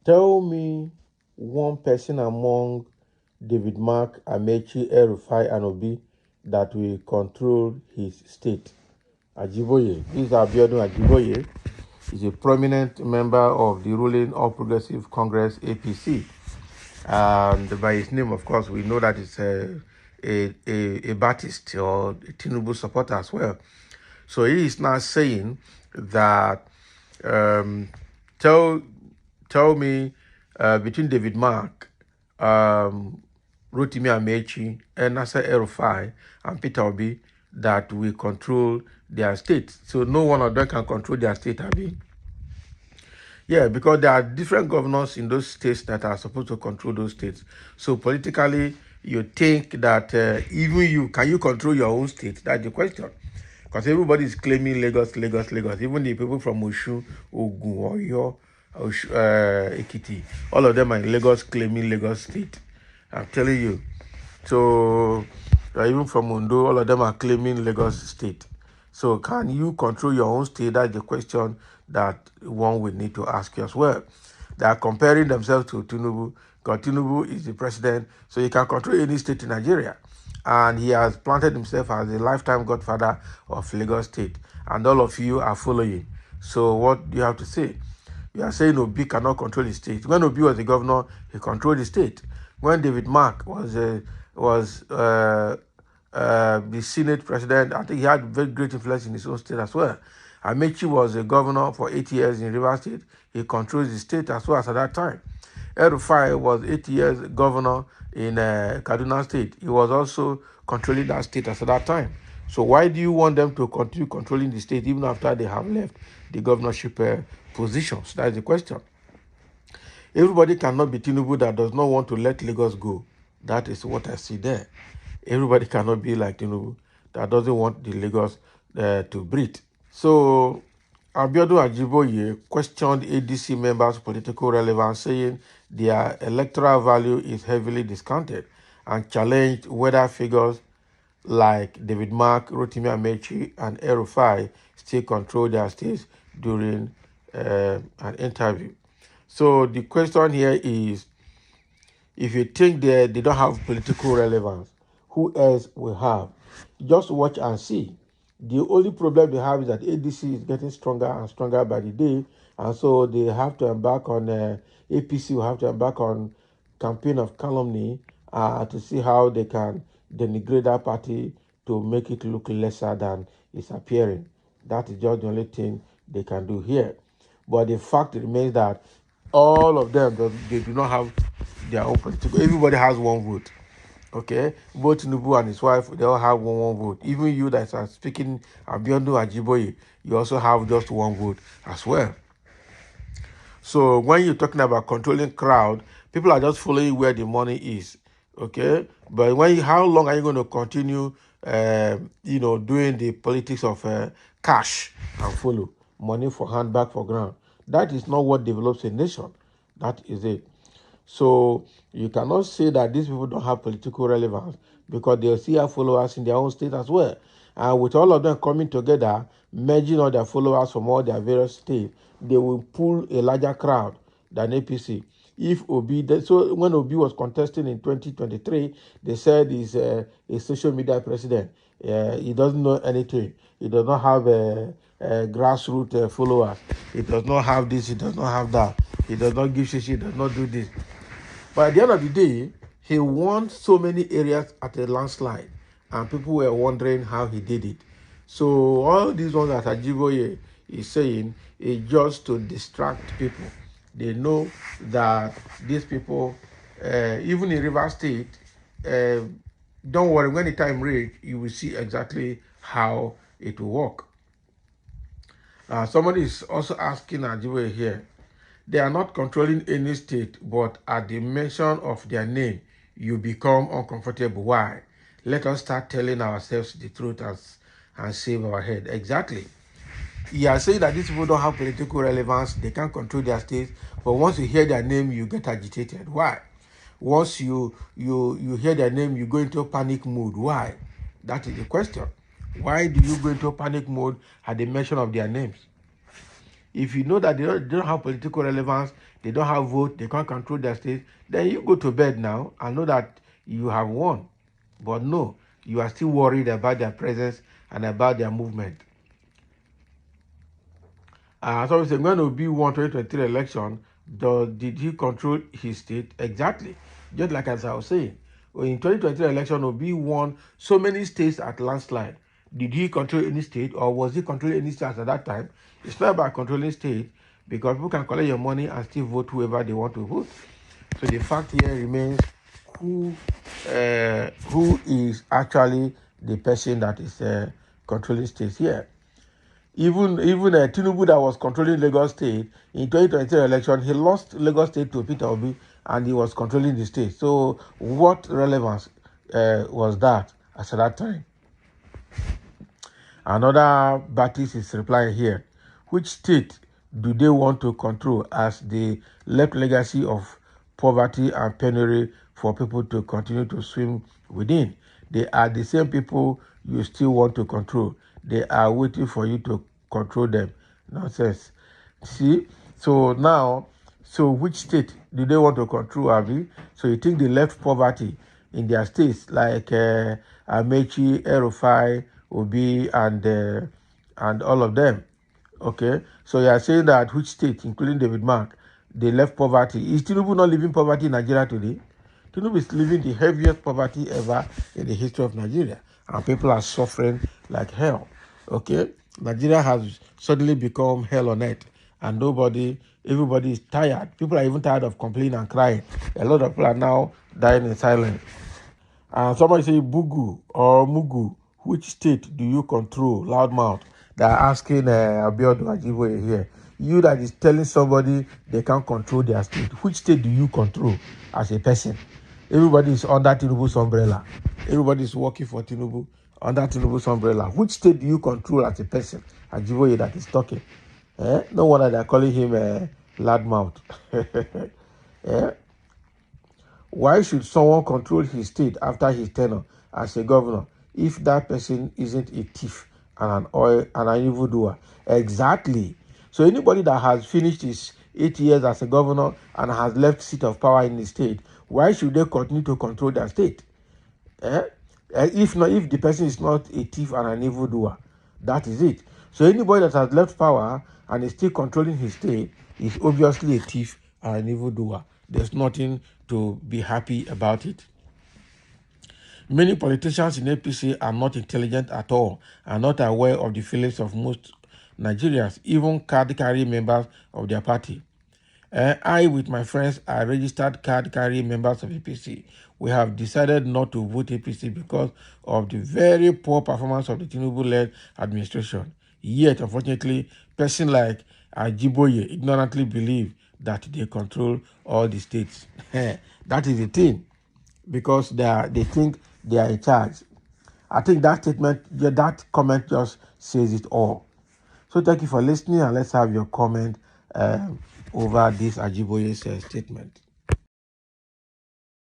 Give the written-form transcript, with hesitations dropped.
Tell me one person among David Mark, Amechi, Rufai, and Obi that will control his state. Ajiboye. This is Abiodun Ajiboye. He's a prominent member of the ruling All Progressive Congress APC. And by his name, of course, we know that it's a Baptist or a Tinubu supporter as well. So he is now saying that um, tell me between David Mark, Rotimi Amechi, and Nasser El-Rufai and Peter Obi that will control their state. So no one of them can control their state, Abi. Yeah, because there are different governors in those states that are supposed to control those states. So politically, you think that even you, can you control your own state? That's the question. Because everybody is claiming Lagos, Lagos, Lagos. Even the people from Osun, Ogun, Oyo, Ekiti, all of them are in Lagos claiming Lagos state. I'm telling you. So even from Ondo, all of them are claiming Lagos state. So can you control your own state? That's the question that one will need to ask you as well. They are comparing themselves to Tinubu because Tinubu is the president, so he can control any state in Nigeria. And he has planted himself as a lifetime godfather of Lagos state. And all of you are following. So what do you have to say? You are saying Obi cannot control the state. When Obi was the governor, he controlled the state. When David Mark was the Senate president, I think he had very great influence in his own state as well. Amechi was a governor for 8 years in Rivers State. He controls the state as well as at that time. El-Rufai was 8 years governor in Kaduna State. He was also controlling that state as at that time. So why do you want them to continue controlling the state even after they have left the governorship positions? That's the question. Everybody cannot be Tinubu that does not want to let Lagos go. That is what I see there. Everybody cannot be like Tinubu that doesn't want the Lagos to breathe. So Abiodun Ajiboye questioned ADC members' political relevance, saying their electoral value is heavily discounted, and challenged whether figures like David Mark, Rotimi Amechi, and El-Rufai still control their states during an interview. So the question here is, if you think they don't have political relevance, who else will have? Just watch and see. The only problem they have is that ADC is getting stronger and stronger by the day, and so they have to embark on, APC will have to embark on campaign of calumny to see how they can denigrate that party to make it look lesser than it's appearing. That is just the only thing they can do here. But the fact remains that all of them, they do not have their own political. Everybody has one vote. Okay, both Tinubu and his wife, they all have one vote. Even you that are speaking, Abiodun Ajiboye, you also have just one vote as well. So when you're talking about controlling crowd, people are just following where the money is. Okay, but how long are you going to continue, doing the politics of cash and follow money for hand, back for ground? That is not what develops a nation. That is it. So you cannot say that these people don't have political relevance because they still have followers in their own state as well. And with all of them coming together, merging all their followers from all their various states, they will pull a larger crowd than APC. So when Obi was contesting in 2023, they said he's a social media president. He doesn't know anything. He does not have a grassroots followers. He does not have this. He does not have that. He does not give shit. He does not do this. But at the end of the day, he won so many areas at a landslide, and people were wondering how he did it. So all these ones that Ajiboye is saying is just to distract people. They know that these people, even in Rivers State, don't worry, when the time reaches, you will see exactly how it will work. Somebody is also asking Ajiboye here, they are not controlling any state, but at the mention of their name, you become uncomfortable. Why? Let us start telling ourselves the truth and save our head. Exactly. You are saying that these people don't have political relevance, they can't control their states, but once you hear their name, you get agitated. Why? Once you hear their name, you go into a panic mode. Why? That is the question. Why do you go into a panic mode at the mention of their names? If you know that they don't have political relevance, they don't have vote, they can't control their state, then you go to bed now and know that you have won. But no, you are still worried about their presence and about their movement. So we say when Obi won 2023 election, did he control his state? Exactly. Just like as I was saying. In 2023 election, Obi won so many states at landslide. Did he control any state or was he controlling any states at that time? It's not about controlling state because people can collect your money and still vote whoever they want to vote. So the fact here remains who is actually the person that is controlling states here. Even Tinubu that was controlling Lagos State in 2023 election, he lost Lagos State to Peter Obi, and he was controlling the state. So what relevance was that at that time? Another Baptist is replying here. Which state do they want to control as they left legacy of poverty and penury for people to continue to swim within? They are the same people you still want to control. They are waiting for you to control them. Nonsense. See? So now, which state do they want to control, Abi? So you think they left poverty in their states like Amechi, Rufai, Obi, and all of them. Okay? So you are saying that which state, including David Mark, they left poverty. Is Tinubu not living poverty in Nigeria today? Tinubu is living the heaviest poverty ever in the history of Nigeria. And people are suffering like hell. Okay? Nigeria has suddenly become hell on earth. And everybody is tired. People are even tired of complaining and crying. A lot of people are now dying in silence. And somebody say Bugu or Mugu, which state do you control? Loudmouth. They're asking Abiodun Ajiboye here. You that is telling somebody they can't control their state. Which state do you control as a person? Everybody is under Tinubu's umbrella. Everybody is working for Tinubu under Tinubu's umbrella. Which state do you control as a person? Ajiboye that is talking. No wonder they're calling him loudmouth. Why should someone control his state after his tenure as a governor if that person isn't a thief and an evildoer? Exactly. So anybody that has finished his 8 years as a governor and has left seat of power in the state, why should they continue to control their state? If the person is not a thief and an evildoer, that is it. So anybody that has left power and is still controlling his state is obviously a thief and an evildoer. There's nothing to be happy about it. Many politicians in APC are not intelligent at all and not aware of the feelings of most Nigerians, even card-carrying members of their party. I, with my friends, are registered card-carrying members of APC. We have decided not to vote APC because of the very poor performance of the Tinubu-led administration. Yet, unfortunately, persons like Ajiboye ignorantly believe that they control all the states. That is the thing, because they think they are in charge. I think that comment just says it all. So thank you for listening, and let's have your comment over this Ajiboye's statement.